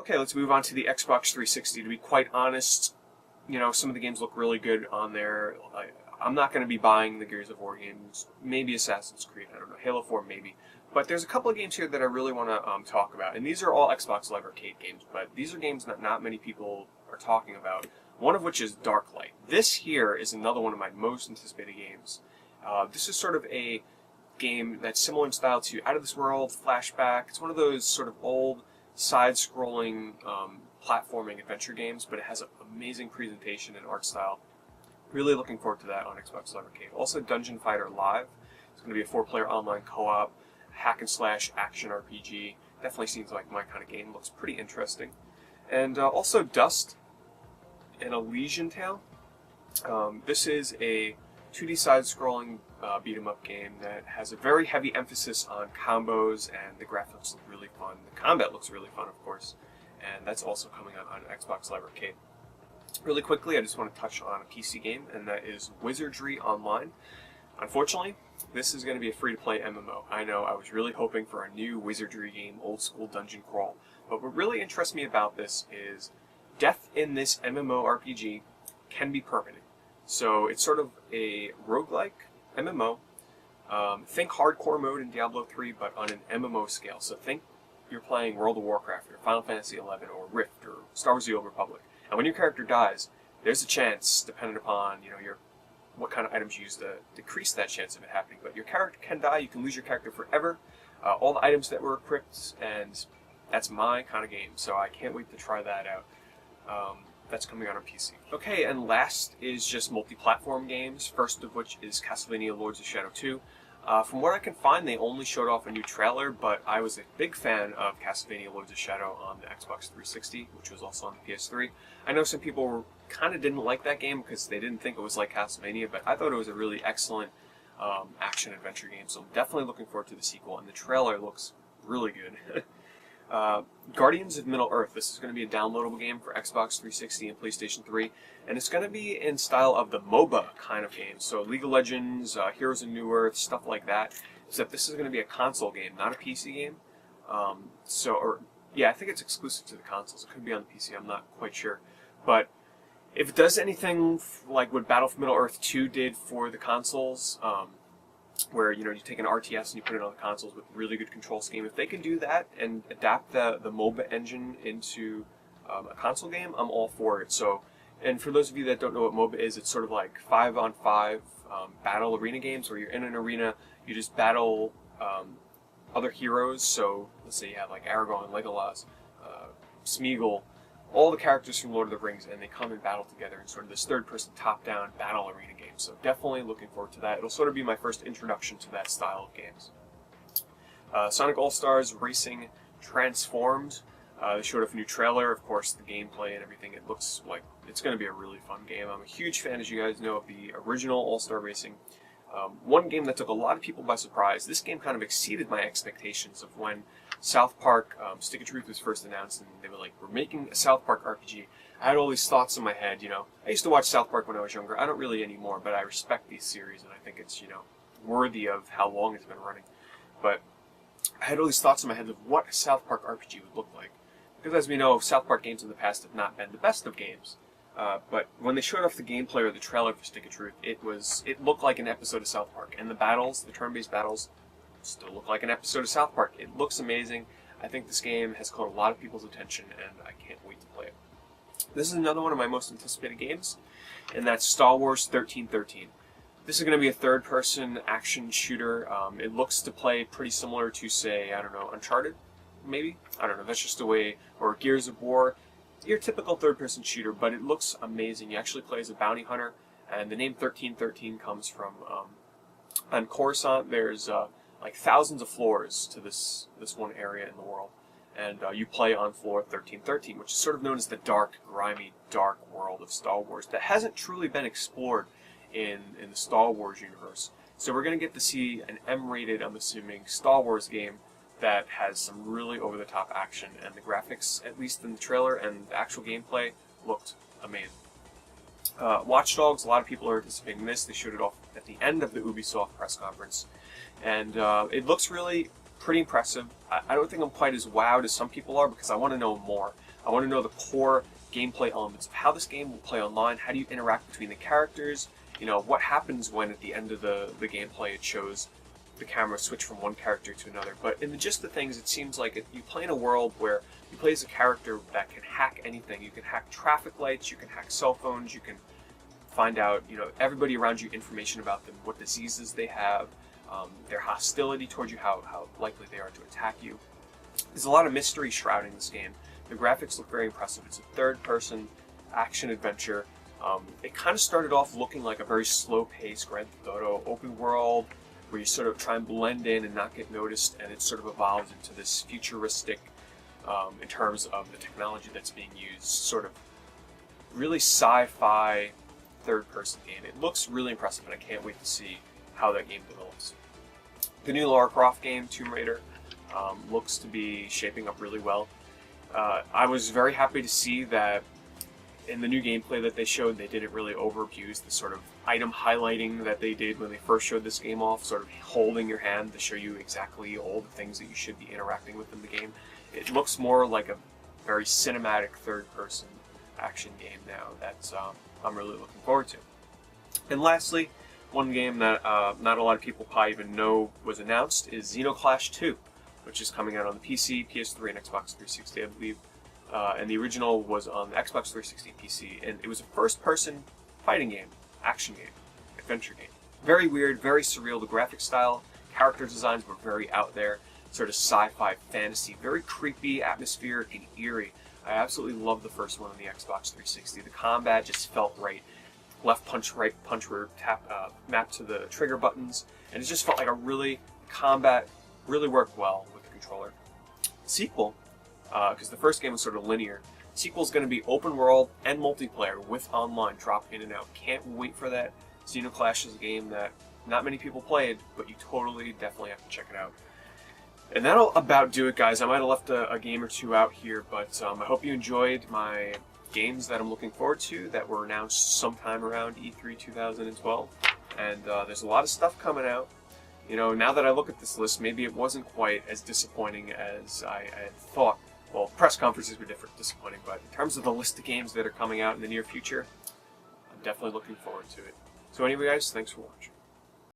Okay, let's move on to the Xbox 360. To be quite honest, you know, some of the games look really good on there. I'm not going to be buying the Gears of War games. Maybe Assassin's Creed, I don't know. Halo 4, maybe. But there's a couple of games here that I really want to talk about. And these are all Xbox Live Arcade games, but these are games that not many people are talking about. One of which is Deadlight. This here is another one of my most anticipated games. This is sort of a game that's similar in style to Out of This World, Flashback. It's one of those sort of old side-scrolling platforming adventure games, but it has an amazing presentation and art style. Really looking forward to that on Xbox Live Arcade. Also, Dungeon Fighter Live. It's going to be a 4-player online co-op, hack-and-slash action RPG. Definitely seems like my kind of game. Looks pretty interesting. And also Dust, an Elysian tale. This is a 2D side-scrolling beat-em-up game that has a very heavy emphasis on combos, and the graphics look really fun. The combat looks really fun, of course, and that's also coming out on Xbox Live Arcade. Really quickly, I just want to touch on a PC game, and that is Wizardry Online. Unfortunately, this is going to be a free-to-play MMO. I know, I was really hoping for a new Wizardry game, old-school dungeon crawl, but what really interests me about this is death in this MMORPG can be permanent. So it's sort of a roguelike MMO. Think hardcore mode in Diablo 3, but on an MMO scale. So think you're playing World of Warcraft, or Final Fantasy XI, or Rift, or Star Wars: The Old Republic. And when your character dies, there's a chance, depending upon what kind of items you use to decrease that chance of it happening. But your character can die. You can lose your character forever. All the items that were equipped, and that's my kind of game. So I can't wait to try that out. That's coming out on PC. Okay, and last is just multi-platform games, first of which is Castlevania Lords of Shadow 2. From what I can find, they only showed off a new trailer, but I was a big fan of Castlevania Lords of Shadow on the Xbox 360, which was also on the PS3. I know some people kind of didn't like that game because they didn't think it was like Castlevania, but I thought it was a really excellent action-adventure game, so I'm definitely looking forward to the sequel, and the trailer looks really good. Guardians of Middle-earth. This is going to be a downloadable game for Xbox 360 and PlayStation 3, and it's going to be in style of the MOBA kind of game. So League of Legends, Heroes of New Earth, stuff like that. Except this is going to be a console game, not a PC game. I think it's exclusive to the consoles. It could be on the PC. I'm not quite sure, but if it does anything like what Battle for Middle-earth 2 did for the consoles, where you take an RTS and you put it on the consoles with really good control scheme. If they can do that and adapt the MOBA engine into a console game, I'm all for it. So, and for those of you that don't know what MOBA is, it's sort of like 5-on-5 battle arena games where you're in an arena, you just battle other heroes. So let's say you have like Aragorn, Legolas, Smeagol, all the characters from Lord of the Rings, and they come and battle together in sort of this third-person top-down battle arena game. So definitely looking forward to that. It'll sort of be my first introduction to that style of games. Sonic All-Stars Racing Transformed. They showed off a new trailer, of course, the gameplay and everything. It looks like it's going to be a really fun game. I'm a huge fan, as you guys know, of the original All-Star Racing. One game that took a lot of people by surprise. This game kind of exceeded my expectations of when South Park Stick of Truth was first announced, and they were like, we're making a South Park RPG. I had all these thoughts in my head, I used to watch South Park when I was younger. I don't really anymore, but I respect these series, and I think it's, worthy of how long it's been running. But I had all these thoughts in my head of what a South Park RPG would look like. Because as we know, South Park games in the past have not been the best of games. But when they showed off the gameplay or the trailer for Stick of Truth, it looked like an episode of South Park. And the battles, the turn-based battles, still look like an episode of South Park. It looks amazing. I think this game has caught a lot of people's attention, and I can't wait to play it. This is another one of my most anticipated games, and that's Star Wars 1313. This is going to be a third-person action shooter. It looks to play pretty similar to, say, I don't know, Uncharted, maybe? I don't know, that's just a way, or Gears of War. Your typical third-person shooter, but it looks amazing. You actually play as a bounty hunter, and the name 1313 comes from, on Coruscant, there's like thousands of floors to this one area in the world. And you play on floor 1313, which is sort of known as the dark, grimy, dark world of Star Wars that hasn't truly been explored in the Star Wars universe. So we're going to get to see an M-rated, I'm assuming, Star Wars game that has some really over-the-top action, and the graphics, at least in the trailer, and the actual gameplay looked amazing. Watch Dogs, a lot of people are anticipating this. They showed it off at the end of the Ubisoft press conference, and it looks really pretty impressive. I don't think I'm quite as wowed as some people are because I want to know more. I want to know the core gameplay elements of how this game will play online. How do you interact between the characters? You know, what happens when at the end of the gameplay it shows the camera switch from one character to another. But in the gist of things, it seems like you play in a world where you play as a character that can hack anything. You can hack traffic lights, you can hack cell phones, you can find out, you know, everybody around you, information about them, what diseases they have, their hostility towards you, how likely they are to attack you. There's a lot of mystery shrouding this game. The graphics look very impressive. It's a third-person action adventure. It kind of started off looking like a very slow-paced Grand Theft Auto open world, where you sort of try and blend in and not get noticed, and it sort of evolves into this futuristic, in terms of the technology that's being used, sort of really sci-fi third-person game. It looks really impressive, and I can't wait to see how that game develops. The new Lara Croft game, Tomb Raider, looks to be shaping up really well. I was very happy to see that in the new gameplay that they showed, they didn't really overabuse the sort of item highlighting that they did when they first showed this game off, sort of holding your hand to show you exactly all the things that you should be interacting with in the game. It looks more like a very cinematic third-person action game now that I'm really looking forward to. And lastly, one game that not a lot of people probably even know was announced is Zeno Clash II, which is coming out on the PC, PS3, and Xbox 360, I believe. And the original was on the Xbox 360 PC, and it was a first-person fighting game, action game, adventure game. Very weird, very surreal. The graphic style, character designs were very out there, sort of sci-fi fantasy, very creepy, atmospheric, and eerie. I absolutely loved the first one on the Xbox 360. The combat just felt right. Left punch, right punch were mapped to the trigger buttons, and it just felt like combat really worked well with the controller. The sequel, because the first game was sort of linear, the sequel is going to be open world and multiplayer with online, drop in and out. Can't wait for that. Zeno Clash is a game that not many people played, but you definitely have to check it out. And that'll about do it, guys. I might have left a game or two out here, but I hope you enjoyed my games that I'm looking forward to that were announced sometime around E3 2012. And there's a lot of stuff coming out. You know, now that I look at this list, maybe it wasn't quite as disappointing as I had thought. Well, press conferences were disappointing, but in terms of the list of games that are coming out in the near future, I'm definitely looking forward to it. So anyway, guys, thanks for watching.